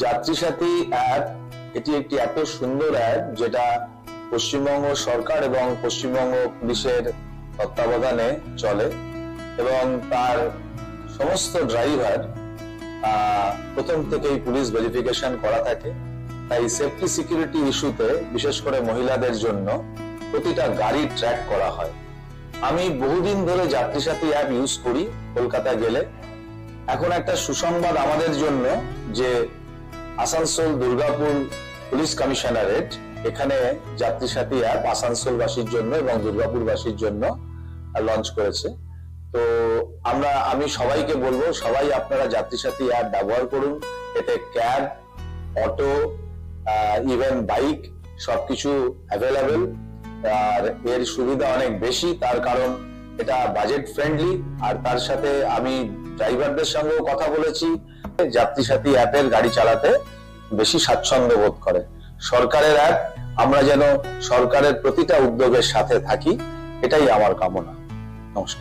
যাত্রী সাথী অ্যাপ এটি একটি এত সুন্দর অ্যাপ যেটা পশ্চিমবঙ্গ সরকার এবং পশ্চিমবঙ্গ পুলিশের তত্ত্বাবধানে চলে এবং তার সমস্ত ড্রাইভার প্রথম থেকেই পুলিশ ভেরিফিকেশন করা থাকে। তাই সেফটি সিকিউরিটি ইস্যুতে বিশেষ করে মহিলাদের জন্য প্রতিটা গাড়ি ট্র্যাক করা হয়। আমি বহুদিন ধরে যাত্রী সাথী অ্যাপ ইউজ করি কলকাতা গেলে। এখন একটা সুসংবাদ আমাদের জন্য যে আসানসোল দুর্গাপুর পুলিশ কমিশনারেট এখানে যাত্রী সাথী অ্যাপ আসানসোলবাসীর জন্য এবং দুর্গাপুরবাসীর জন্য লঞ্চ করেছে। তো আমি সবাইকে বলবো, সবাই আপনারা যাত্রী সাথী অ্যাপ ব্যবহার করুন। এতে ক্যাব, অটো, ইভেন বাইক সবকিছু অ্যাভেলেবেল। আর এর সুবিধা অনেক বেশি, তার কারণ এটা বাজেট ফ্রেন্ডলি। আর তার সাথে আমি ড্রাইভারদের সঙ্গেও কথা বলেছি, যাত্রী সাথী অ্যাপের গাড়ি চালাতে বেশি স্বাচ্ছন্দ্য বোধ করে। সরকারের অ্যাপ, আমরা যেন সরকারের প্রতিটা উদ্যোগের সাথে থাকি, এটাই আমার কামনা।